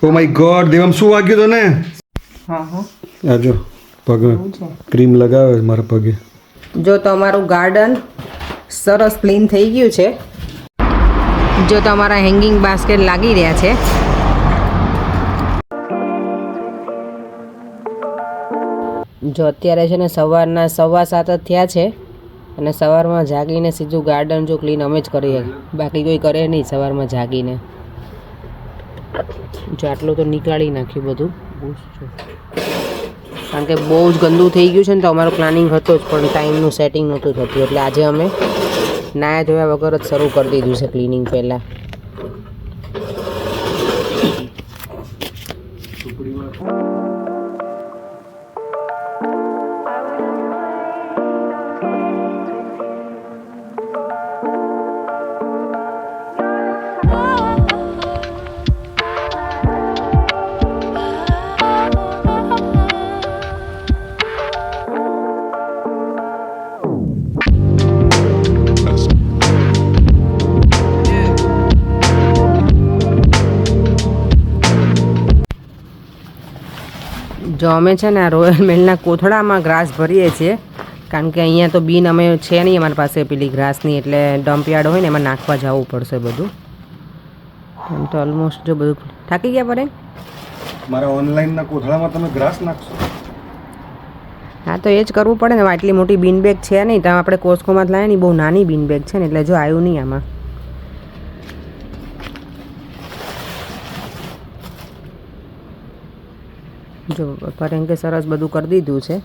Oh my God Devam શું વાગ્યું તો ને? હા હા આજો પગ ક્રીમ લગાવે મારા પગે. જો તમારું ગાર્ડન સરસ ક્લીન થઈ ગયું છે. જો તમારા હેંગિંગ બાસ્કેટ લાગી રહ્યા છે. જો અત્યારે છે ને સવારના 7:15 જ થયા છે અને સવારમાં જાગીને સીધું ગાર્ડન જો ક્લીન અમે જ કરીએ, બાકી કોઈ કરે નહીં સવારમાં જાગીને. જો આટલું તો નીકાળી નાખ્યું બધું, કારણ કે બહુ જ ગંદુ થઈ ગયું છે ને. તો અમારું પ્લાનિંગ હતો જ પણ ટાઈમનું સેટિંગ નહોતું થતું, એટલે આજે અમે નાયા ધોયા વગર જ શરૂ કરી દીધું છે ક્લિનિંગ પહેલાં. જો અમે છે ને આ રોયલ મેલના કોથળામાં ગ્રાસ ભરીએ છીએ, કારણ કે અહીંયા તો બીન અમે છે નહીં અમારી પાસે પેલી ગ્રાસની, એટલે ડમ્પ યાર્ડ હોય ને એમાં નાખવા જવું પડશે બધું. એમ તો ઓલમોસ્ટ જો બધું થાકી ગયા પડે. મારા ઓનલાઈનના કોથળામાં તમે ગ્રાસ નાખશો? હા તો એ જ કરવું પડે ને. આટલી મોટી બીન બેગ છે નહીં, તો આપણે કોસ્કોમાં જ લાવીએ ને, બહુ નાની બીન બેગ છે ને, એટલે જો આવ્યું નહીં આમાં. જો પરેંગે સરસ બધું કરી દીધું છે.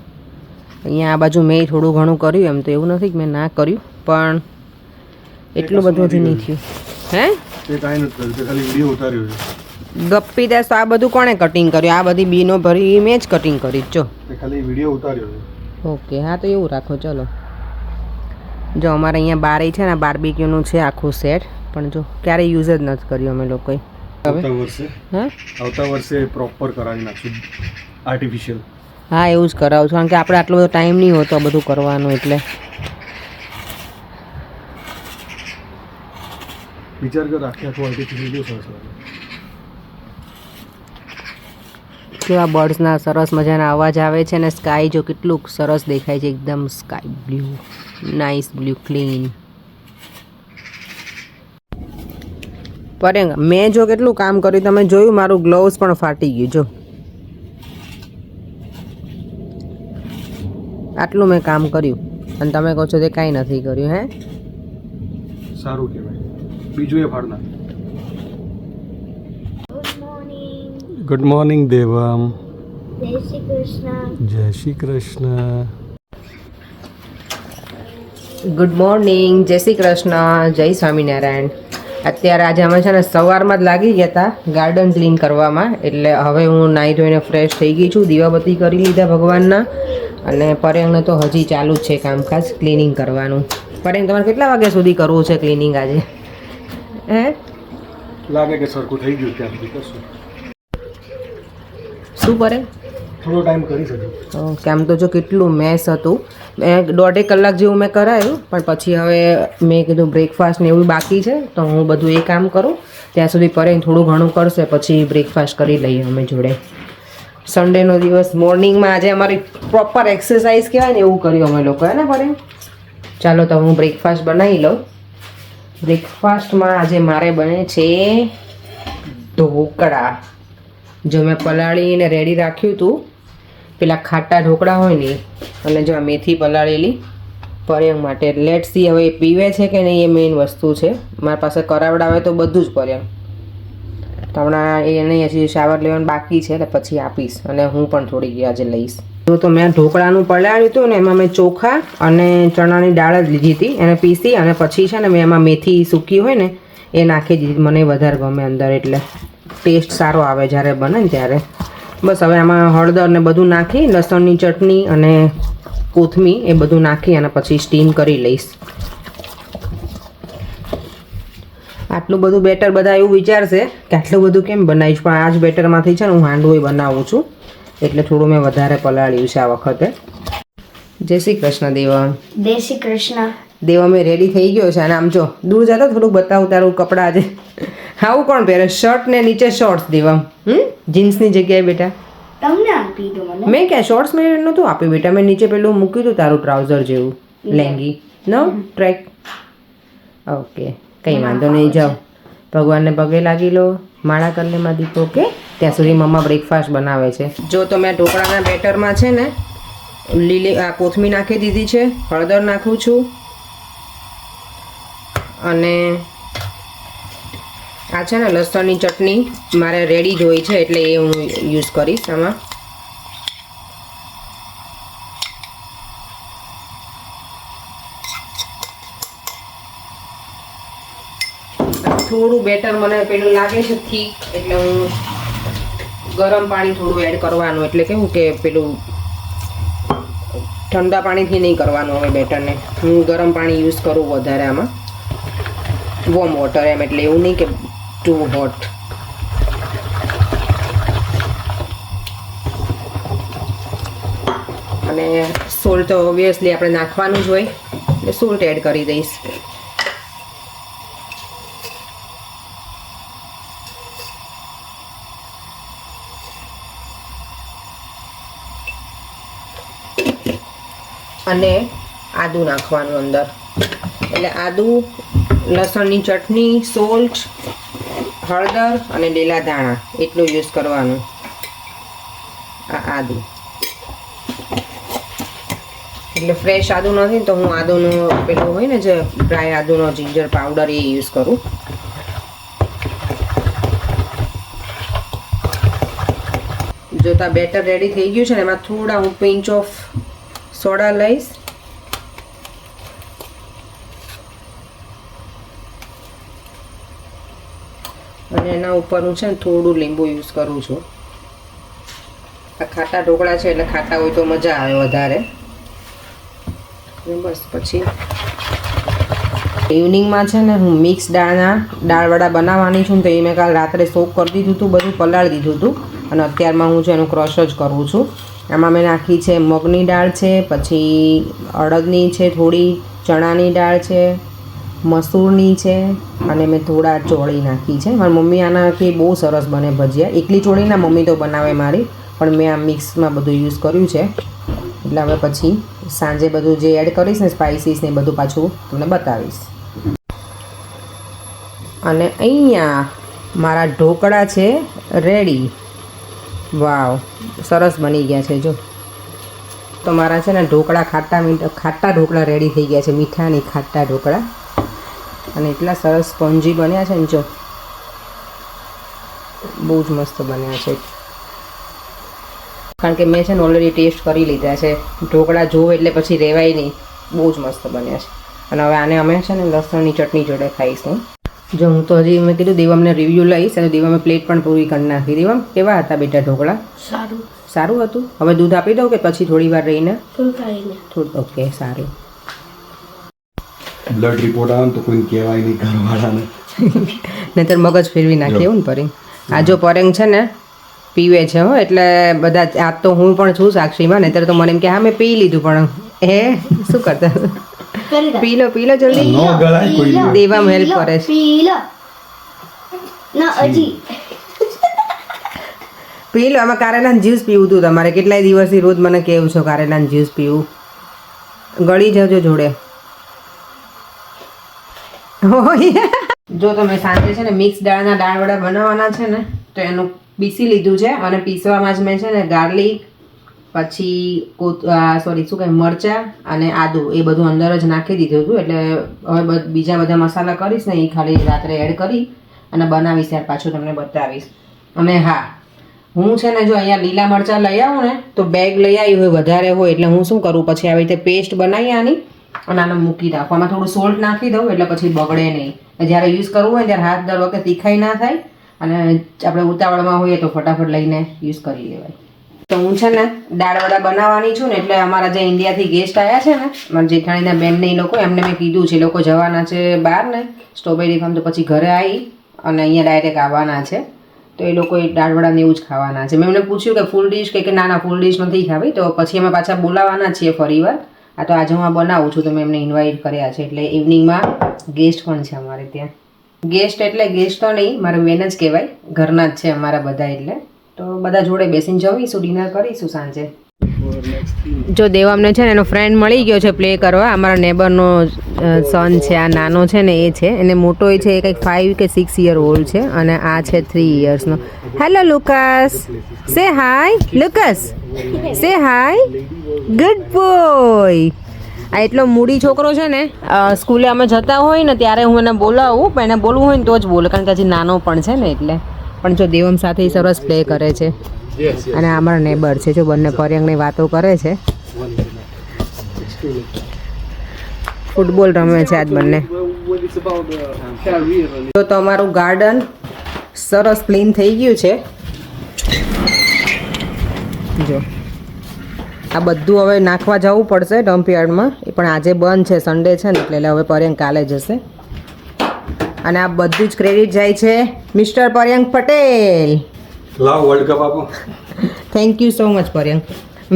અહીંયા આ બાજુ મેં થોડું ઘણું કર્યું, એમ તો એવું નથી કે મેં ના કર્યું, પણ એટલું બધું હજી નહીં થયું. હે તે કાંઈ નથી કર્યું, ખાલી વિડીયો ઉતાર્યો છે. ગપ્પી દેશ તો આ બધું કોણે કટિંગ કર્યું? આ બધી બીનો ભરી મેં જ કટિંગ કરી. જો ખાલી વિડીયો ઉતાર્યો છે. ઓકે, હા તો એવું રાખો. ચલો જો અમારે અહીંયા બારે છે ને બાર્બીક્યુનું છે આખું સેટ, પણ જો ક્યારેય યુઝ જ નથી કર્યું અમે લોકોએ. આવતા વર્ષે પ્રોપર કરાવી નાખશું આર્ટિફિશિયલ. હા એવું જ કરાવું છું, કારણ કે આપણે આટલો બધો ટાઈમ નહીં હોતો બધું કરવાનું, એટલે વિચાર કર આખી આખું આર્ટિફિશિયલ કેવું સરસ લાગે. કેવા બર્ડ્સના સરસ મજાના અવાજ આવે છે ને સ્કાય જો કેટલું સરસ દેખાય છે, એકદમ sky blue, nice blue, clean. પરેંગ મેં જો કેટલું કામ કર્યું તમે જોયું, મારું ગ્લોવ્સ પણ ફાટી ગયું. જો આટલું મેં કામ કર્યું અને તમે કહો છો તે કાંઈ નથી કર્યું. હે સારું કહેવાય. બીજું એ ફાડના. Good morning Devam. જય શ્રી કૃષ્ણ. જય શ્રી કૃષ્ણ. ગુડ મોર્નિંગ, જય શ્રી કૃષ્ણ, જય સ્વામિનારાયણ. અત્યારે આજે અમે છે ને સવારમાં જ લાગી ગયા હતા ગાર્ડન ક્લીન કરવામાં, એટલે હવે હું નાહી ધોઈને ફ્રેશ થઈ ગઈ છું, દીવાબત્તી કરી લીધા ભગવાનના, અને પરેંગને તો હજી ચાલુ જ છે કામકાજ ક્લિનિંગ કરવાનું. પરેંગ તમારે કેટલા વાગ્યા સુધી કરવું છે ક્લિનિંગ આજે? હે લાગે કે સરખું થઈ ગયું ત્યાં સુધી કરશું. શું પરેંગ? થોડો ટાઈમ કરી શકું. ઓકે, આમ તો જો કેટલું મેસ હતું. 1.5 કલાક જેવું મેં કરાયું, પણ પછી હવે મેં કીધું બ્રેકફાસ્ટ ને એવું બાકી છે તો હું બધું એ કામ કરું, ત્યાં સુધી પરેંગ થોડું ઘણું કરશે, પછી બ્રેકફાસ્ટ કરી લઈએ અમે જોડે. સન્ડેનો દિવસ મોર્નિંગમાં આજે અમારી પ્રોપર એક્સરસાઇઝ કહેવાય ને એવું કર્યું અમે લોકો, હે ને પરેંગ? ચાલો તો હું બ્રેકફાસ્ટ બનાવી લઉં. બ્રેકફાસ્ટમાં આજે મારે બને છે ઢોકળા. જો મેં પલાળીને રેડી રાખ્યું હતું પેલા ખાટા ઢોકળા હોય ને, અને જો આ મેથી પલાળેલી પરેંગ માટે. લેટ્સ સી હવે એ પીવે છે કે નહીં, એ મેઇન વસ્તુ છે. મારી પાસે કરાવડાવે તો બધું જ પરેંગ. તો હમણાં એને હજી શાવર લેવાનું બાકી છે, એટલે પછી આપીશ, અને હું પણ થોડી આજે લઈશ. તો મેં ઢોકળાનું પલાળ્યું હતું ને, એમાં મેં ચોખા અને ચણાની દાળ જ લીધી હતી, એને પીસી, અને પછી છે ને મેં એમાં મેથી સૂકી હોય ને એ નાખી દીધી. મને વધારે ગમે અંદર, એટલે ટેસ્ટ સારો આવે જ્યારે બને ને ત્યારે. બસ હવે આમાં હળદર ને બધું નાખી, લસણની ચટણી અને કોથમીર એ બધું નાખી અને પછી સ્ટીમ કરી લઈશ. આટલું બધું બેટર બધા એવું વિચારશે કે આટલું બધું કેમ બનાવીશ, પણ આ જ બેટરમાંથી છે ને હું હાંડવો બનાવું છું, એટલે થોડું મેં વધારે પલાળ્યું છે આ વખતે. જય શ્રી કૃષ્ણ દેવા. જય શ્રી કૃષ્ણ. દેવા મેં રેડી થઈ ગયો છે, અને આમ જો દૂર જતો થોડુંક બતાવું તારું કપડાં આજે આવું કોણ પહેરે શર્ટ ને નીચે શોર્ટ્સ દેવા જીન્સની જગ્યાએ બેટા તમને આપી દો મને મેં ક્યાં શોર્ટ્સ મેં નહોતું આપ્યું બેટા મેં નીચે પેલું મૂક્યું હતું તારું ટ્રાઉઝર જેવું લેંગી નો ટ્રેક ઓકે કંઈ વાંધો નહીં જાઓ ભગવાનને પગે લાગી લો માળા કરી લે માં દીપો કે ત્યાં સુધી મમ્મા બ્રેકફાસ્ટ બનાવે છે જો તો મેં ઢોકળાના બેટરમાં છે ને લીલી આ કોથમી નાખી દીધી છે હળદર નાખું છું અને આ છે ને લસણની ચટણી મારે રેડી જ હોય છે એટલે એ હું યુઝ કરીશ આમાં થોડું બેટર મને પેલું લાગે છે થીક એટલે હું ગરમ પાણી થોડું એડ કરવાનું એટલે કેવું કે પેલું ઠંડા પાણીથી નહીં કરવાનું હવે બેટરને હું ગરમ પાણી યુઝ કરું વધારે આમાં વોર્મ વોટર એમ એટલે એવું નહીં કે ટુ હોટ અને સોલ્ટ તો ઓબ્વિયસલી આપણે નાખવાનું જ હોય એટલે સોલ્ટ એડ કરી દઈશ અને આદું નાખવાનું અંદર એટલે આદું લસણની ચટણી સોલ્ટ હળદર અને લીલા ધાણા એટલું યુઝ કરવાનું આ આદું એટલે ફ્રેશ આદું નથી તો હું આદુનું પેલું હોય ને જે ડ્રાય આદુનો જિંજર પાવડર એ યુઝ કરું જો તો બેટર રેડી થઈ ગયું છે ને એમાં થોડા હું પિંચ ઓફ સોડા લઈશ અને એના ઉપર હું છે ને થોડું લીંબુ યુઝ કરું છું આ ખાટા ઢોકળા છે એટલે ખાટા હોય તો મજા આવે વધારે બસ પછી ઇવનિંગમાં છે ને હું મિક્સ દાળવડા બનાવવાની છું તો એ મેં કાલ રાત્રે સોક કરી દીધું હતું બધું પલાળી દીધું હતું અને અત્યારમાં હું છે એનું ક્રશ જ કરું છું આમાં મેં નાખી છે મગની દાળ છે પછી અડદની છે થોડી ચણાની દાળ છે મસૂરની છે અને મેં થોડા ચોળી નાખી છે મારી મમ્મી આનાથી બહુ સરસ બને ભજીયા એકલી ચોળીના મમ્મી તો બનાવે મારી પણ મેં આ મિક્સમાં બધું યુઝ કર્યું છે એટલે હવે પછી સાંજે બધું જે એડ કરીશ ને સ્પાઇસીસ ને બધું પાછું તમને બતાવીશ અને અહીંયા મારા ઢોકળા છે રેડી વાવ સરસ બની ગયા છે જો તો મારા છે ને ઢોકળા ખાટા ઢોકળા રેડી થઈ ગયા છે મીઠાની ખાટા ઢોકળા અને એટલા સરસ સ્પોન્જી બન્યા છે ને જો બહુ જ મસ્ત બન્યા છે કારણ કે મેં છે ને ઓલરેડી ટેસ્ટ કરી લીધા છે ઢોકળા જોવો એટલે પછી રહેવાય નહીં બહુ જ મસ્ત બન્યા છે અને હવે આને અમે છે ને લસણની ચટણી જોડે ખાઈશું જો હું તો હજી મેં કીધું દેવમને રિવ્યૂ લઈશ અને દેવમે પ્લેટ પણ પૂરી કરી નાખી દેવમ કેવા હતા બેટા ઢોકળા સારું હતું હવે દૂધ આપી દઉં કે પછી થોડી વાર રહીને થોડું ઓકે સારું બ્લડ રિપોર્ટ આવે ને તો કોઈ કહેવાય નહીં ઘરવાળાને નહીતર મગજ ફેરવી નાખે એવું ને પરેંગ આ જો પરેંગ છે ને પીવે છે હો એટલે બધા આ તો હું પણ છું સાક્ષીમાં નહીતર તો મને એમ કે હા મેં પી લીધું પણ હે શું કરતા પી લો જલ્દી નો ગળાય કોઈ દેવામાં હેલ્પ કરે છે પી લો આમાં કારેલાનું જ્યુસ પીવું હતું તમારે કેટલાય દિવસથી રોજ મને કેવું છો કારેલાનું જ્યુસ પીવું ગળી જજો જોડે જો તમે સાંજે છે ને મિક્સ દાળના દાળવડા બનાવવાના છે ને તો એનું પીસી લીધું છે અને પીસવામાં જ મેં છે ને ગાર્લિક પછી શું કહે મરચાં અને આદુ એ બધું અંદર જ નાખી દીધું હતું એટલે હવે બીજા બધા મસાલા કરીશ ને એ ખાલી રાત્રે એડ કરી અને બનાવીશ ત્યાર પાછું તમને બતાવીશ અને હા હું છે ને જો અહીંયા લીલા મરચાં લઈ આવું ને તો બેગ લઈ આવી હોય વધારે હોય એટલે હું શું કરું પછી આવી રીતે પેસ્ટ બનાવી આની અને આને મૂકી રાખો આમાં થોડું સોલ્ટ નાખી દઉં એટલે પછી બગડે નહીં જ્યારે યુઝ કરવું હોય ત્યારે હાથ દર વખતે તીખાઈ ના થાય અને આપણે ઉતાવળમાં હોઈએ તો ફટાફટ લઈને યુઝ કરી લેવાય તો હું છે ને દાળવડા બનાવવાની છું ને એટલે અમારા જે ઇન્ડિયાથી ગેસ્ટ આવ્યા છે ને મારા જેઠાણીના બેન ને એ લોકો એમને મેં કીધું છે એ લોકો જવાના છે બહાર ને સ્ટ્રોબેરી ફાર્મ તો પછી ઘરે આવી અને અહીંયા ડાયરેક્ટ આવવાના છે તો એ લોકો દાળવડાને એવું જ ખાવાના છે મેં એમને પૂછ્યું કે ફૂલ ડિશ કે ના ફૂલ ડિશ નથી ખાવી તો પછી અમે પાછા બોલાવવાના છીએ ફરીવાર આ તો આજે હું બનાવું છું તો મેં એમને ઇન્વાઇટ કર્યા છે એટલે ઇવનિંગમાં ગેસ્ટ પણ છે અમારે ત્યાં ગેસ્ટ એટલે ગેસ્ટ તો નહીં, મારે બેન જ કહેવાય, ઘરના જ છે અમારા બધા, એટલે તો બધા જોડે બેસીને જમીશું, ડિનર કરીશું સાંજે. જો દેવામને છે ને એનો ફ્રેન્ડ મળી ગયો છે પ્લે કરવા. અમારા નેબરનો સન છે, આ નાનો છે ને એ છે, એને મોટો એ છે એ કંઈક 5 કે 6 યર ઓલ્ડ છે, અને આ છે 3 યર્સનો. હેલો લુકાસ, સે હાય લુકાસ, સે હાય, ગુડ બોય. આ એટલો મૂડી છોકરો છે ને, સ્કૂલે અમે જતા હોય ને ત્યારે હું એને બોલાવું, પણ એને બોલવું હોય ને તો જ બોલે, કારણ કે હજી નાનો પણ છે ને એટલે. પણ જો દેવમ સાથે સરસ પ્લે કરે છે, અને આ અમારા નેબર છે, જો બંને પર્યંગની વાતો કરે છે. ફૂટબોલ રમે છે આજ બંને. તો તમારું ગાર્ડન સરસ ક્લીન થઈ ગયું છે. જો આ બધું હવે નાખવા જવું પડશે ડમ્પ યાર્ડમાં, પણ આજે બંધ છે, સન્ડે છે ને એટલે હવે પર્યંક કાલે જશે. અને આ બધું જ ક્રેડિટ જાય છે મિસ્ટર પર્યંક પટેલ. લાવ વર્લ્ડ કપ આપો. Thank you so much Paryank.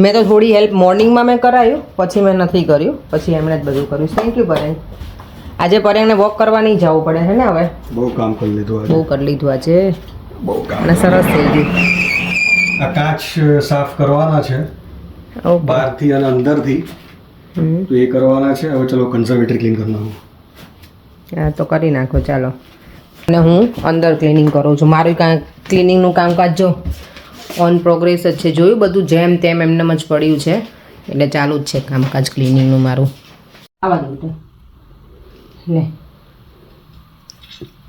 મેં તો થોડી હેલ્પ મોર્નિંગમાં મેં કરાયું, પછી મેં નથી કર્યું, પછી એમણે જ બધું કર્યું. Thank you Paryank. આજે પર્યંકને વોક કરવા નહીં જવું પડે છે ને હવે. બહુ કામ કરી લીધું બહુ કરી લીધું આજે, બહુ કામ. અને સરસ થઈ ગયું. આ કાચ સાફ કરવાના છે ઓકે. બહારથી અને અંદરથી, તો એ કરવાના છે. હવે ચલો કન્ઝર્વેટરી ક્લીન કરવાનું. હા તો કરી નાખો ચાલો. અને હું અંદર ક્લિનિંગ કરું છું. મારું કાંઈ ક્લિનિંગનું કામકાજ જો ઓન પ્રોગ્રેસ જ છે. જોયું બધું જેમ તેમ એમનેમ જ પડ્યું છે, એટલે ચાલુ જ છે કામકાજ ક્લિનિંગનું મારું. આવા દઉં લે.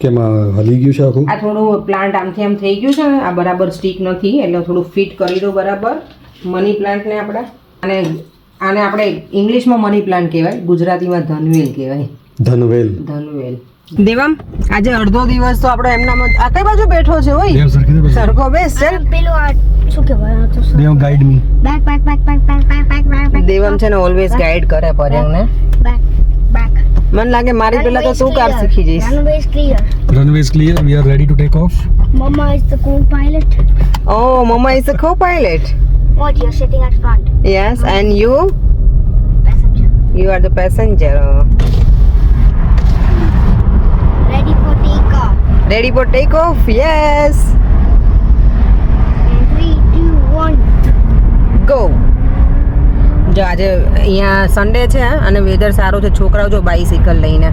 કેમ હલી ગયું છે આખું? આ થોડું પ્લાન્ટ આમથી આમ થઈ ગયું છે ને, આ બરાબર સ્ટીક નથી, એટલે થોડું ફિટ કરી દો બરાબર. મની પ્લાન્ટને આપણે આને આપણે ઇંગ્લિશમાં મની પ્લાન્ટ કહેવાય, ગુજરાતીમાં ધનવેલ કહેવાય. ધનવેલ. ધનવેલ. દેવમ આજે અડધો દિવસ તો આપણે એમનામાં આ કઈ બાજુ બેઠો છે ઓય? દેવ સરખી દે. સરખો બેસ ચાલ. પેલું આ શું કહેવાય આ તો Dev guide me. Back back back back back back back back back Devam છે ને ઓલવેઝ ગાઈડ કરે પર્યંકને. બેક બેક મને લાગે મારી પહેલા તો તું કાર શીખી જઈશ. runway is clear. Runway is clear. We are ready to take off. Mama is the co-pilot. Oh, Mama is a co-pilot. What, you're sitting at front? Yes, and you? Passenger. You are the passenger. Ready for takeoff. Ready for takeoff? Yes. In 3, 2, 1. Go. જો આજે અહીંયા Sunday છે અને weather સારું છે. છોકરાઓ જો bicycle લઈને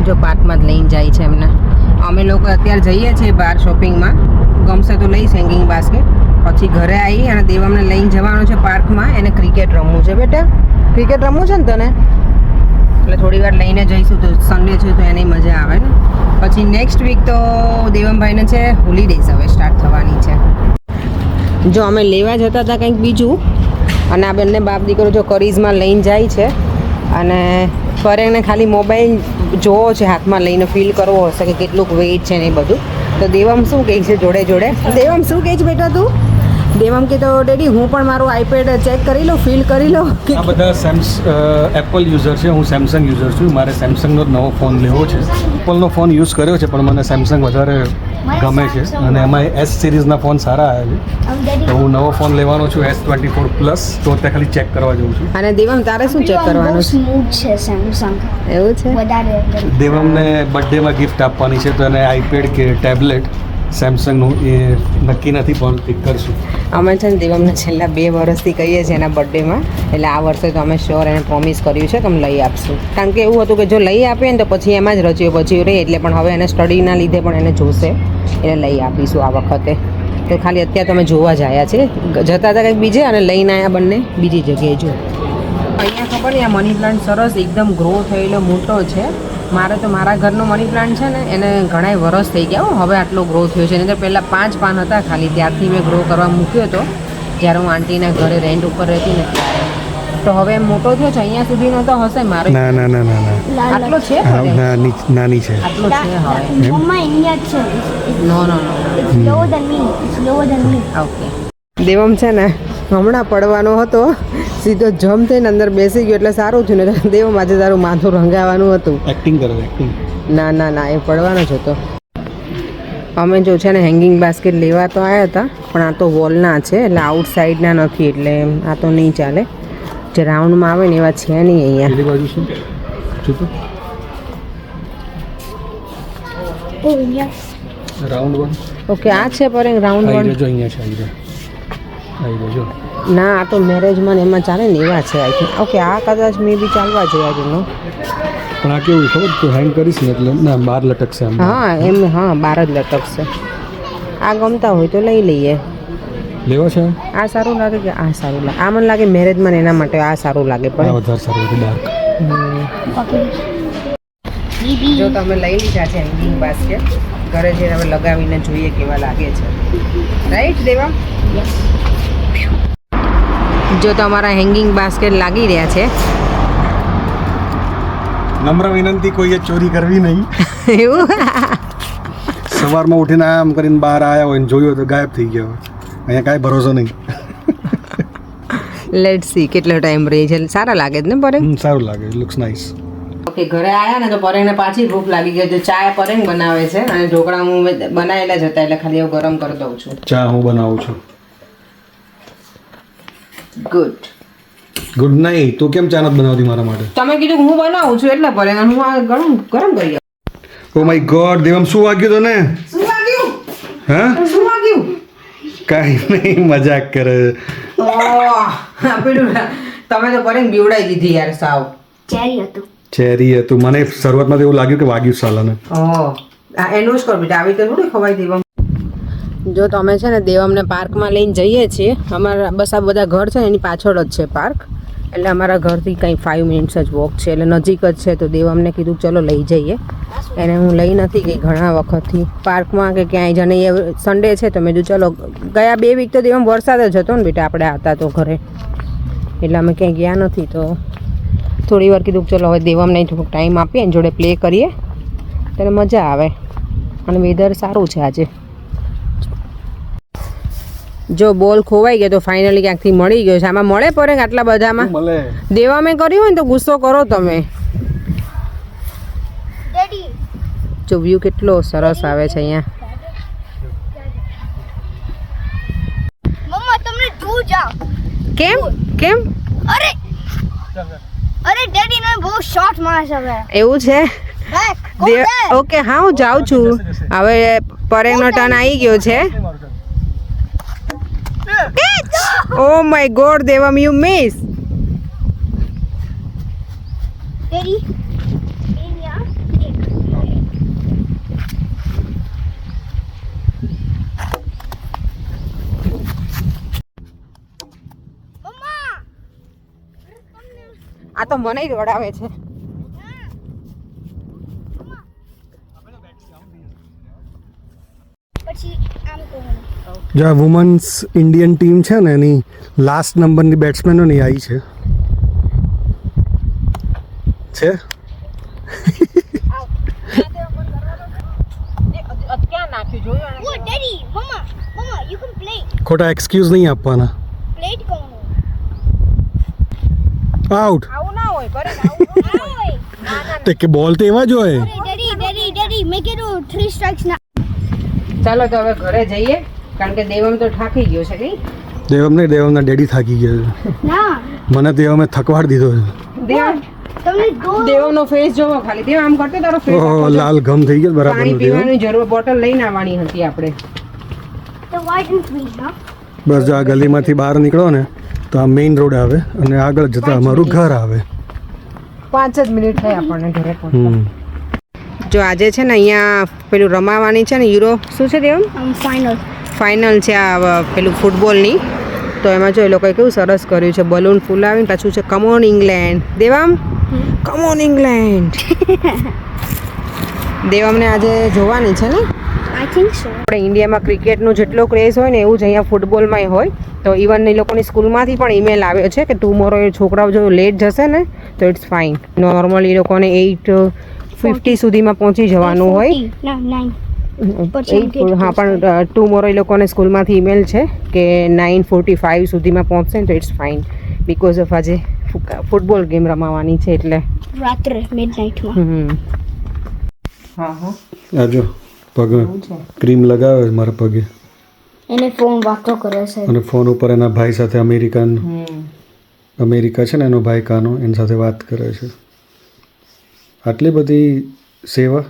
જો પાર્કમાં જ લઈને જાય છે એમને. અમે લોકો અત્યારે જઈએ છીએ બહાર શોપિંગમાં, ગમશે તો લઈશ હેંગિંગ બાસ્કેટ. પછી ઘરે આવી અને દેવામને લઈને જવાનો છે પાર્કમાં. એને ક્રિકેટ રમવું છે. બેટા ક્રિકેટ રમવું છે ને તને, એટલે થોડી વાર લઈને જઈશું. તો સન્ડે છે તો એની મજા આવે ને. પછી નેક્સ્ટ વીક તો દેવમભાઈને છે હોલીડેઝ હવે સ્ટાર્ટ થવાની છે. જો અમે લેવા જતા હતા કંઈક બીજું, અને આ બંને બાપ દીકરો જો કરીઝમાં લઈને જાય છે, અને પર્યંકને ખાલી મોબાઈલ જોવો છે હાથમાં લઈને, ફીલ કરવો હશે કે કેટલુંક વેઇટ છે ને એ બધું. તો દેવમ શું કહે છે જોડે જોડે? દેવમ શું કહે છે બેટા તું? દેવમ કે તો ડેડી હું પણ મારું આઈપેડ ચેક કરી લઉં, ફીલ કરી લઉં. આ બધા એપલ યુઝર છે, હું સેમસંગ યુઝર છું. મારે સેમસંગનો જ નવો ફોન લેવો છે. એપલનો ફોન યુઝ કર્યો છે, પણ મને સેમસંગ વધારે ગમે છે, અને એમાં S સિરીઝના ફોન સારા આવ્યા છે. તો હું નવો ફોન લેવાનો છું, S24 પ્લસ. તો તે ખાલી ચેક કરવા જઉં છું. અને દેવમ તારે શું ચેક કરવાનું છે? સ્મૂથ છે Samsung. એવું છે? વધારે દેવમને બર્થડેમાં ગિફ્ટ આપવાની છે, તો એને આઈપેડ કે ટેબ્લેટ સેમસંગનું એ નક્કી નથી, પણ પિક કરશું. અમે છે ને દેવમને છેલ્લા 2 વર્ષથી કહીએ છીએ એના બર્થડેમાં, એટલે આ વર્ષે તો અમે શ્યોર એને પ્રોમિસ કર્યું છે કે અમે લઈ આપશું. કારણ કે એવું હતું કે જો લઈ આપીએ ને તો પછી એમાં જ રચ્યો પછી રહે, એટલે પણ હવે એને સ્ટડીના લીધે પણ એને જોશે, એટલે લઈ આપીશું આ વખતે. તો ખાલી અત્યારે તમે જોવા જ આવ્યા છે, જતા હતા કંઈક બીજે અને લઈને આવ્યા બંને બીજી જગ્યાએ. જો અહીંયા ખબર નહીં, આ મની પ્લાન્ટ સરસ એકદમ ગ્રો થયેલો મોટો છે. મારે તો મારા ઘરનો મની પ્લાન્ટ છે ને એને ઘણાય વરસ થઈ ગયા હો, હવે આટલો ગ્રો થયો છે. નહીં તો પહેલાં 5 પાન હતા ખાલી, ત્યારથી મેં ગ્રો કરવા મૂક્યો હતો જ્યારે હું આંટીના ઘરે રેન્ટ ઉપર રહેતી ને ત્યારે. તો હવે એમ મોટો થયો છે. અહીંયા સુધીનો તો હશે મારો. ના ના ના ના ના, આટલો છે નાની છે. આટલો છે હવે. Mama India છે. નો નો નો. It's lower than me. It's lower than me. Okay. Devam છે ને હમણાં પડવાનો હતો, સીધો જમ થઈને અંદર બેસી ગયો, એટલે સારું થયું ને. દેવમ આજે તારું માથું રંગાવાનું હતું. એક્ટિંગ કરે એક્ટિંગ. ના ના ના, એ પડવાનો જ હતો. અમે જો છે ને હેંગિંગ બાસ્કેટ લેવા તો આવ્યા હતા, પણ આ તો વોલના છે, એટલે આઉટસાઇડના નથી, એટલે આ તો નહીં ચાલે. જે રાઉન્ડમાં આવે ને એવા છે નહીં અહીંયા. પેલી બાજુ શું? જો તો Oh, yes. Round one okay આ છે પરેંગ રાઉન્ડ આવી વન. રહ્યો જો અહીંયા છે આવી રહ્યો જો ના આ તો મેરેજમાં ને એમાં ચાલે ને એવા છે આઈ થિંક. ઓકે આ કદાચ મે બી ચાલવા જોઈએ આજનો. પણ આ કેવું ખબર તું હેંગ કરીશ ને એટલે ના બહાર લટકશે આમ હા એમ હા 12 જ લટકશે. આ ગમતા હોય તો લઈ લઈએ. લેવો છે આ સારું લાગે કે આ સારું લાગે? આ મને લાગે મેરેજમાં ને એના માટે આ સારું લાગે આ પણ વધારે સારું છે ડાર્ક Okay. જો તમે લઈ લીધા છે હેંગિંગ બાસ્કેટ ઘરે જઈને હવે લગાવીને જોઈએ કેવા લાગે છે. રાઈટ દેવા? Yes. જો તમારા હેંગિંગ બાસ્કેટ લાગી રહ્યા છે નમ્ર વિનંતી કોઈએ ચોરી કરવી નહીં. એવું સવારમાં ઉઠીને આમ કરીને બહાર આવ્યા હોય ને જોયું તો ગાયબ થઈ ગયા હોય. અહીંયા કાંઈ ભરોસો નહીં. લેટ્સ સી કેટલો ટાઈમ રહે છે. સારા લાગે છે ને પરેંગ? સારું લાગે લુક્સ નાઇસ. ઓકે ઘરે આવ્યા ને તો પરેંગને પાછી ભૂખ લાગી ગઈ છે. ચા પરેંગ બનાવે છે અને ઢોકળા હું બનાવેલા જ હતા એટલે ખાલી એવું ગરમ કરી દઉં છું. ચા હું બનાવું છું. ગુડ. Good night. તું કેમ ચા નથી બનાવતી મારા માટે? તમે કીધું કે હું બનાવું છું એટલે પરેંગ હું આ ગરમ ગરમ કરી આવું. ઓ માય ગોડ દેવમ શું વાગ્યું તને? શું વાગ્યું? હા શું વાગ્યું? કાંઈ નહીં મજાક કરે. ઓહ, પેલું તમે તો પરેંગ બીવડાઈ દીધી યાર સાવ. Cherry હતું. ચેરી હતું. મને શરૂઆતમાં તો એવું લાગ્યું કે વાગ્યું સાલાને. ઓહ આ એનું જ કર બેટા આવી તો થોડી ખવાઈ દેવા. જો તમે છે ને દેવમને પાર્કમાં લઈને જઈએ છીએ અમારા બસ આ બધા ઘર છે ને એની પાછળ જ છે પાર્ક એટલે અમારા ઘરથી કંઈ 5 મિનિટ્સ જ વોક છે એટલે નજીક જ છે તો દેવમને કીધું ચલો લઈ જઈએ. એને હું લઈ નથી ગઈ ઘણા વખતથી પાર્કમાં કે ક્યાંય જને એ સન્ડે છે તો મેં કીધું ચલો ગયા 2 વીક તો દેવમ વરસાદ જ હતો ને બેટા આપણે હતા તો ઘરે એટલે અમે ક્યાંય ગયા નથી તો થોડી વાર કીધું ચલો હવે દેવમને થોડોક ટાઈમ આપીએ ને જોડે પ્લે કરીએ ત્યારે મજા આવે અને વેધર સારું છે આજે. જો બોલ ખોવાઈ ગયો તો ફાઇનલી ક્યાંકથી મળી ગયો છે. આમાં મળે પડે કે આટલા બધામાં મળે. દેવા મેં કર્યું હોય ને તો ગુસ્સો કરો તમે. Daddy. જો વ્યૂ કેટલો સરસ આવે છે અહીંયા. મમ્મા તમને દૂર જાઓ. કેમ કેમ અરે ડેડી ને બહુ શોર્ટ મારે છે હવે. એવું છે? Back. Go દેવ back. ઓકે હા હું જાઉં છું હવે પરેંગનો ટર્ન આવી ગયો છે. Oh my God Devam you miss. Daddy. અહીંયા એક. મમ્મા. આ તો મને જ દોડાવે છે. પછી આમ કરવાનું. જો આ વુમન્સ ઇન્ડિયન ટીમ છે ને એની લાસ્ટ નંબરની બેટ્સમેનો ની આવી છે ક્યાં નાખ્યું જોયું? Oh, Daddy. Mama. You can play. ખોટા એક્સક્યુઝ નહીં આપવાના. Play it કરવાનું. આઉટ. આવું ના હોય પરેંગ આવું ના હોય. ના ના તે કે બોલ તો એવા જ હોય. Daddy. Make it 3 strikes now. ચાલો તો હવે ઘરે જઈએ કારણ કે દેવમ તો થાકી ગયો છે કઈ. દેવમના ડેડી થાકી ગયા છે. ના. મને દેવમે થકવાડ દીધો છે. દેવ તમને દો. દેવનો ફેસ જોવો ખાલી. દેવ આમ કરતો તારો ફેસ ઓહો લાલ ઘમ થઈ ગયો બરાબર. પાણી પીવાની જરૂર બોટલ લઈને આવવાની હતી આપણે. તો why didn't we, huh? બસ જો આ ગલીમાંથી બહાર નીકળો ને તો આ મેઇન રોડ આવે અને આગળ જતા અમારું ઘર આવે. 5 જ મિનિટ થઈ આપણને ઘરે પહોંચતા. હમ. જો આજે છે ને અહીંયા પેલું રમાવાની છે ને યુરો શું છે દેવમ Final. ફાઇનલ છે આ પેલું ફૂટબોલની તો એમાં જો એ લોકોએ કેવું સરસ કર્યું છે બલૂન ફૂલાવીને પાછું છે come on England. Devam come on England. દેવમને આજે જોવાની છે ને. I think so. આપણે ઇન્ડિયામાં ક્રિકેટનો જેટલો ક્રેઝ હોય ને એવું જ અહીંયા ફૂટબોલમાંય હોય તો ઇવન એ લોકોની સ્કૂલમાંથી પણ ઈમેલ આવ્યો છે કે ટુમોરો એ છોકરાઓ જો લેટ જશે ને તો ઇટ્સ ફાઇન. નોર્મલી એ લોકોને 8:50 સુધીમાં પહોંચી જવાનું હોય. 9. હા પણ ટુમોરો એ લોકોને સ્કૂલમાંથી ઈમેલ છે કે 9:45 સુધીમાં પહોંચશે ને તો ઇટ્સ ફાઇન બિકોઝ ઓફ આજે ફૂટબોલ ગેમ રમાવાની છે એટલે. રાત્રે મિડનાઇટમાં. હા હા આજો પગ ક્રીમ લગાવે છે મારા પગે એને ફોન વાતો કરે છે. અને ફોન ઉપર એના ભાઈ સાથે અમેરિકા છે ને એનો ભાઈ કાનો એની સાથે વાત કરે છે. આટલી બધી સેવા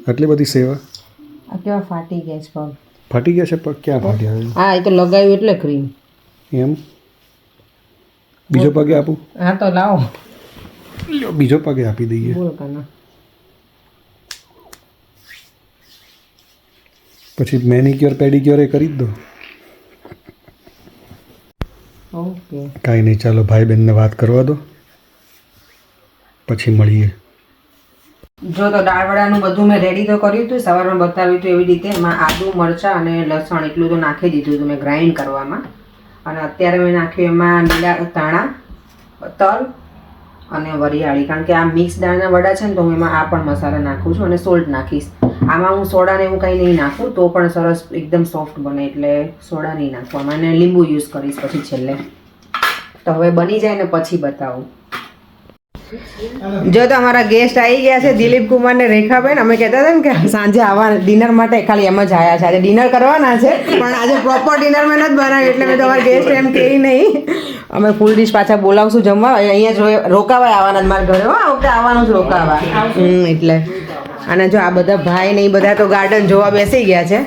આટલી બધી સેવા આ કેવા ફાટી ગયા છે પગ. ફાટી ગયા છે પગ? ક્યાં ફાટ્યા છે? હા એ તો લગાવ્યું એટલે ક્રીમ. એમ બીજો પગે આપું? હા તો લાવો. લ્યો, બીજો પગે આપી દઈએ. બોલ કાના. પછી મેનિક્યોર પેડિક્યોર એ કરી જ દો. ઓકે. કાંઈ નહીં, ચાલો ભાઈ બહેનને વાત કરવા દો, પછી મળીએ. જો તો દાળવડાનું બધું મેં રેડી તો કર્યું હતું, સવારમાં બતાવ્યું હતું એવી રીતે. એમાં આદુ મરચાં અને લસણ એટલું તો નાખી દીધું હતું મેં ગ્રાઇન્ડ કરવામાં. અને અત્યારે મેં નાખ્યું એમાં લીલા ધાણા, તલ અને વરિયાળી, કારણ કે આ મિક્સ દાળના વડા છે ને તો હું એમાં આ પણ મસાલા નાખું છું અને સોલ્ટ નાખીશ. આમાં હું સોડા ને એવું કંઈ નહીં નાખું તો પણ સરસ એકદમ સોફ્ટ બને, એટલે સોડા નહીં નાખવામાં. અને લીંબુ યુઝ કરીશ પછી છેલ્લે. તો હવે બની જાય ને પછી બતાવું. જો તો અમારા ગેસ્ટ આવી ગયા છે, દિલીપ કુમાર ને રેખાબેન. અમે કહેતા હતા ને કે સાંજે આવવાના ડિનર માટે, ખાલી એમ જ આવ્યા છે. આજે ડિનર કરવાના છે પણ આજે પ્રોપર ડિનર મેં નથી બનાવ્યું, એટલે મેં તમારા ગેસ્ટ એમ કહી નહીં. અમે ફૂલ ડીશ પાછા બોલાવશું જમવા. અહીંયા જ રોકાવા આવવાના મારા ઘરે. હા વખતે આવવાનું જ રોકાવા. એટલે અને જો આ બધા ભાઈ ને એ બધા તો ગાર્ડન જોવા બેસી ગયા છે.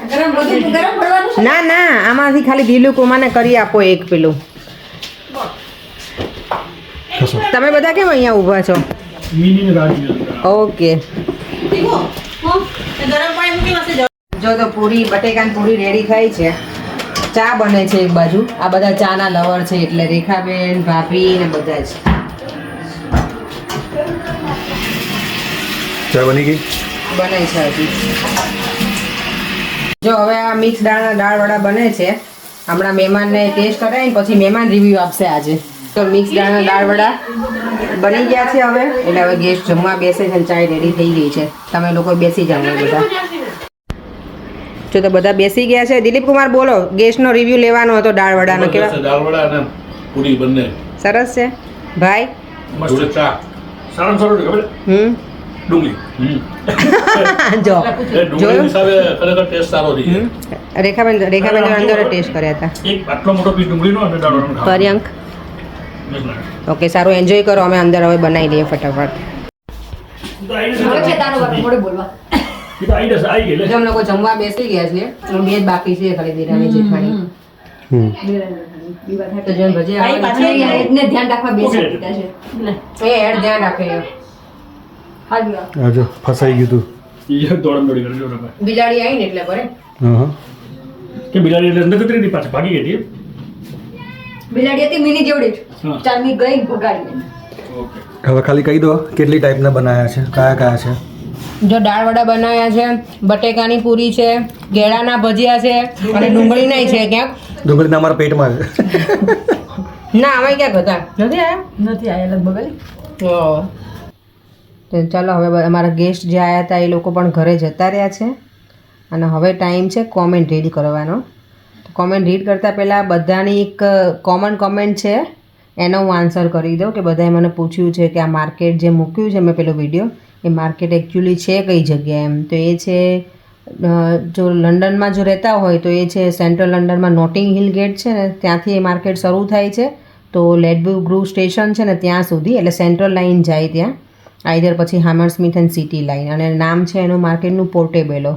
ના ના, આમાંથી ખાલી દિલીપ કુમારને કરી આપો એક પેલું. તમે બધા કેમ અહીંયા ઊભા છો? ઓકે. જો તો પૂરી બટેકાની પૂરી રેડી થઈ છે. ચા બને છે એક બાજુ. આ બધા ચાના લવર છે, એટલે રેખાબેન, ભાભી ને બધા જ. ચા બની ગઈ? બને છે હજી. જો હવે આ મિક્સ દાળ વડા બને છે. હમણાં મહેમાનને ટેસ્ટ કરાવીને પછી મહેમાન રિવ્યુ આપશે આજે. તો મિક્સ દાળ વડા બની ગયા છે હવે. એટલે હવે ગેસ્ટ જમવા બેસે છે, ચાય રેડી થઈ ગઈ છે. તમે લોકો બેસી જાઓ બધા. જો તો બધા બેસી ગયા છે. દિલીપ કુમાર બોલો, ગેસ્ટનો રિવ્યુ લેવાનો હતો દાળ વડાનો. કેવા? દાળ વડા અને પૂરી બંને સરસ છે ભાઈ. જોડે ચા સારામાં સારું ખબર ડુંગળી. જો ડુંગળી હિસાબે ખરેખર ટેસ્ટ સારો થઈ જાય. રેખાબેન અંદર ટેસ્ટ કર્યા હતા. એક આટલો મોટો પીસ ડુંગળીનો અને દાળ વડાનો ખાવાનો. પર્યંક ઓકે, સારું એન્જોય કરો. અમે અંદર હવે બનાવી દઈએ ફટાફટ. જો અમે લોકો જમવા બેસી ગયા છીએ. બે જ બાકી છે ખાલી, દિરાની જેઠાણી. તો જેમ ભજીયા એ એડ ધ્યાન રાખે. હા જો ફસાઈ ગયું તું. બિલાડી આવી ને એટલે બરે. હા કે બિલાડી એટલે અંદર જતી રહી, પાછી ભાગી ગઈ હતી. બિલાડી હતી મિની જેવડી જ. ચાલ મી ગઈ ભગાડી. હવે ખાલી કહી દો કેટલી ટાઈપના બનાવ્યા છે, કયા કયા છે. જો દાળ વડા બનાવ્યા છે, બટેકાની પૂરી છે, કેળાના ભજીયા છે અને ડુંગળી નહીં છે. ક્યાંક ડુંગળીના અમારા પેટમાં છે. ના અમે ક્યાંક હતા નથી આવ્યા લગભગ. તો ચાલો હવે અમારા ગેસ્ટ જે આવ્યા હતા એ લોકો પણ ઘરે જતા રહ્યા છે. અને હવે ટાઈમ છે કોમેન્ટ રીડ કરવાનો. કોમેન્ટ રીડ કરતાં પહેલાં બધાની એક કોમન કોમેન્ટ છે, એનો હું આન્સર કરી દઉં. કે બધાએ મને પૂછ્યું છે કે આ માર્કેટ જે મૂક્યું છે મેં પેલો વિડીયો, એ માર્કેટ એકચ્યુઅલી છે કઈ જગ્યાએ એમ. તો એ છે જો લંડનમાં જો રહેતા હોય તો એ છે સેન્ટ્રલ લંડનમાં નોટિંગ હિલ ગેટ છે ને ત્યાંથી એ માર્કેટ શરૂ થાય છે. તો લેડબ્યુ ગ્રુવ સ્ટેશન છે ને ત્યાં સુધી, એટલે સેન્ટ્રલ લાઇન જાય ત્યાં, આઈધર પછી હામરસ્મિથ એન્ડ સિટી લાઇન. અને નામ છે એનું માર્કેટનું પોર્ટેબેલો.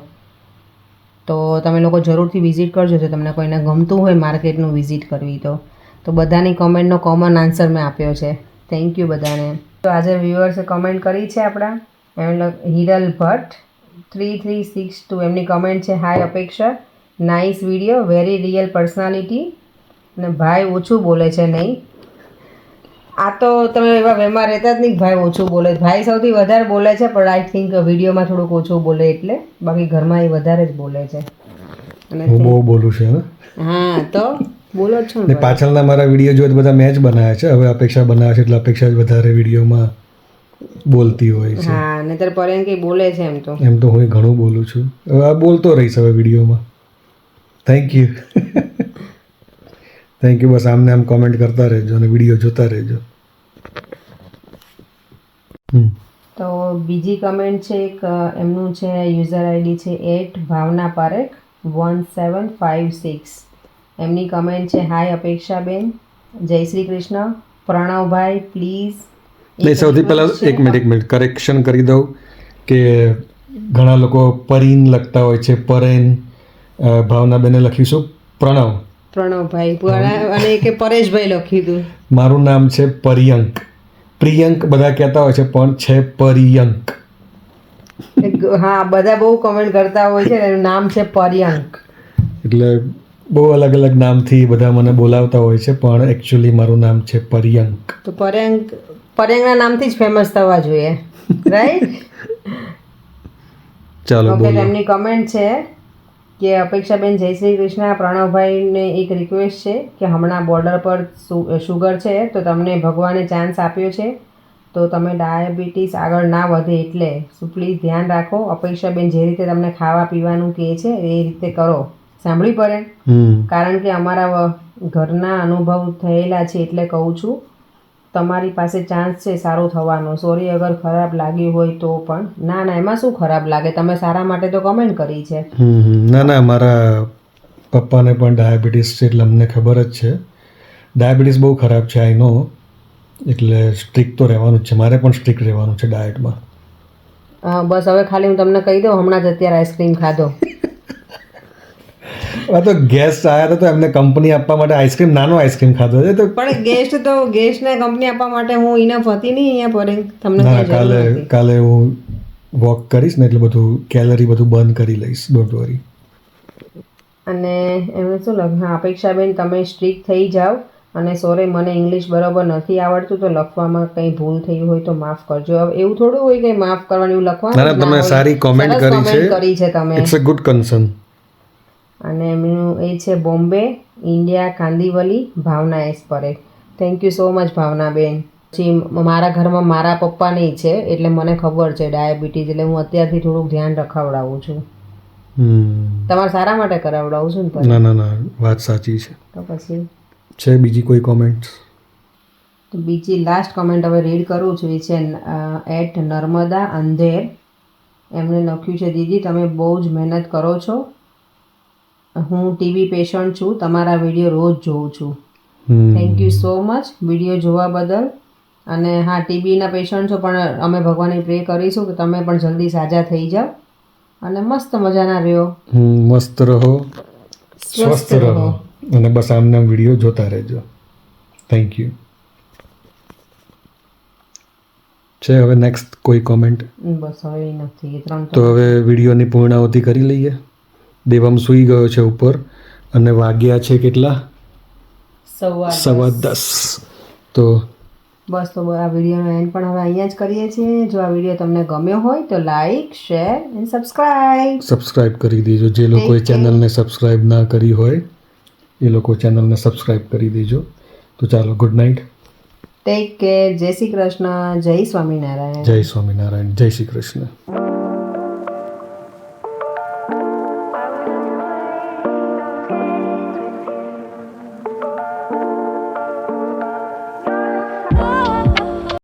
તો તમે લોકો જરૂરથી વિઝિટ કરજો જો તમને કોઈને ગમતું હોય માર્કેટનું વિઝિટ કરવી તો બધાની કોમેન્ટનો કોમન આન્સર મેં આપ્યો છે. થેન્ક યુ બધાને. તો આજે વ્યુઅર્સે કોમેન્ટ કરી છે આપણા હિરલ ભટ્ટ 3362. એમની કોમેન્ટ છે, હાય અપેક્ષા, nice video, very real personality. અને ભાઈ ઓછું બોલે છે નહીં. આ તો તમે એવા વેમાં રહેતા જ નહીં, ભાઈ ઓછું બોલે. ભાઈ સૌથી વધારે બોલે છે, પણ આઈ થિંક વિડીયોમાં થોડુંક ઓછું બોલે, એટલે બાકી ઘરમાં એ વધારે જ બોલે છે. અને હું બહુ બોલું છું. હા તો બોલો છો ને પાછળના મારા વિડીયો જો બધા મેચ બનાવ્યા છે. હવે અપેક્ષા બનાવે છે એટલે અપેક્ષા જ વધારે વિડીયોમાં બોલતી હોય છે. હા નહીતર પરેન કઈ બોલે છે એમ તો હું ઘણું બોલું છું. હવે આ બોલતો રહીશ હવે વિડીયોમાં. Thank you. Thank you. બસ આમને આમ કોમેન્ટ કરતા રહેજો અને વિડીયો જોતા રહેજો. તો બીજી કમેન્ટ છે એક એમનું છે, યુઝર આઈડી છે @ભાવના પારેખ 1756. એમની કમેન્ટ છે, હાય અપેક્ષાબેન, જય શ્રી કૃષ્ણ, પ્રણવભાઈ પ્લીઝ નહીં, સૌથી પહેલાં એક મિનિટ કરેક્શન કરી દઉં કે ઘણા લોકો પરીન લખતા હોય છે, પરેન. ભાવનાબેને લખીશું પ્રણવભાઈ અને કે પરેશભાઈ લખ્યું હતું. મારું નામ છે પરિયંક. પ્રિયંક બધા કહેતા હોય છે પણ છે પરિયંક. હા, બધા બહુ કમેન્ટ કરતા હોય છે એનું નામ છે પર્યંક. એટલે બહુ અલગ અલગ નામથી બધા મને બોલાવતા હોય છે પણ એકચ્યુઅલી મારું નામ છે પરિયંક. તો પર્યંકના નામથી જ ફેમસ થવા જોઈએ, રાઈટ? ચાલો ઓકે, બોલો. તેમની કમેન્ટ છે કે અપેક્ષાબેન જય શ્રી કૃષ્ણ. પ્રણવભાઈને એક રિક્વેસ્ટ છે કે હમણાં બોર્ડર પર શુગર છે તો તમને ભગવાને ચાન્સ આપ્યો છે તો તમે ડાયાબિટીસ આગળ ના વધે એટલે પ્લીઝ ધ્યાન રાખો. અપેક્ષાબેન જે રીતે તમને ખાવા પીવાનું કહે છે એ રીતે કરો. સાંભળી પડે? કારણ કે અમારા ઘરના અનુભવ થયેલા છે એટલે કહું છું. તમારી પાસે ચાન્સ છે સારું થવાનો. સોરી અગર ખરાબ લાગ્યું હોય તો પણ. ના, એમાં શું ખરાબ લાગે? તમે સારા માટે તો કમેન્ટ કરી છે. ના, મારા પપ્પાને પણ ડાયાબિટીસ છે એટલે અમને ખબર જ છે. ડાયાબિટીસ બહુ ખરાબ છે, આઈ નો. એટલે સ્ટ્રિક્ટ તો રહેવાનું જ છે. મારે પણ સ્ટ્રિક્ટ રહેવાનું છે ડાયટમાં. બસ હવે ખાલી હું તમને કહી દઉં, હમણાં જ અત્યારે આઈસ્ક્રીમ ખાધો. આ તો ગેસ્ટ આવ્યા હતા તો એમને કંપની આપવા માટે આઈસ્ક્રીમ, નાનો આઈસ્ક્રીમ ખાધો છે. તો પણ ગેસ્ટને કંપની આપવા માટે હું ઇનફ હતી નહીં અહીંયા પર. તમને ના, કઈ જરૂર નથી. કાલે હું વોક કરીશ ને એટલે બધું કેલરી બધું બંધ કરી લઈશ. Don't worry. અને એમને શું લખ્યું? હા, અપેક્ષાબેન તમે સ્ટ્રિક્ટ થઈ જાઓ અને સોરી મને ઇંગ્લિશ બરાબર નથી આવડતું તો લખવામાં કંઈ ભૂલ થઈ હોય તો માફ કરજો. હવે એવું થોડું હોય કે માફ કરવાનું એવું લખવાનું. ના, તમે સારી કોમેન્ટ કરી છે તમે. It's a good concern. અને એમનું એ છે Bombay, India, Kandivali, Bhavna S Pare. Thank you so much ભાવનાબેન. પછી મારા ઘરમાં મારા પપ્પાની છે એટલે મને ખબર છે ડાયાબિટીસ, એટલે હું અત્યારથી થોડુંક ધ્યાન રખાવડાવું છું. તમારા સારા માટે કરાવડાવું છું ને. ના, વાત સાચી છે. તો પછી છે બીજી કોઈ કોમેન્ટ? તો બીજી લાસ્ટ કમેન્ટ હવે રીડ કરું છું. એ છે એટ નર્મદા અંધેર. એમણે લખ્યું છે દીદી તમે બહુ જ મહેનત કરો છો. હું ટીબી પેશન્ટ છું. તમારા વિડીયો રોજ જોઉં છું. Thank you so much video જોવા બદલ. અને હા, ટીબીના પેશન્ટ છો પણ અમે ભગવાનને પ્રે કરીશું કે તમે પણ જલ્દી સાજા થઈ જાઓ અને મસ્ત મજાના રહ્યો. મસ્ત રહો, સ્વસ્થ રહો અને બસ આમના વિડીયો જોતા રહેજો. Thank you. છે હવે નેક્સ્ટ કોઈ કોમેન્ટ? બસ હવે નથી. 3 તો હવે વિડીયોની પૂર્ણાવતી કરી લઈએ. દેવમ સૂઈ ગયો છે ઉપર અને વાગ્યા છે કેટલા? 10:15. તો બસ, તો આ વિડીયોનો એન્ડ પણ હવે અહીંયા જ કરીએ છીએ. જો આ વિડીયો તમને ગમ્યો હોય તો લાઈક, શેર એન્ડ સબસ્ક્રાઇબ કરી દેજો. જે લોકોએ ચેનલને સબસ્ક્રાઇબ ના કરી હોય એ લોકો ચેનલને સબસ્ક્રાઇબ કરી દેજો. તો ચાલો, ગુડ નાઇટ. Take care. જય શ્રી કૃષ્ણ. જય સ્વામિનારાયણ. જય સ્વામિનારાયણ. જય શ્રી કૃષ્ણ.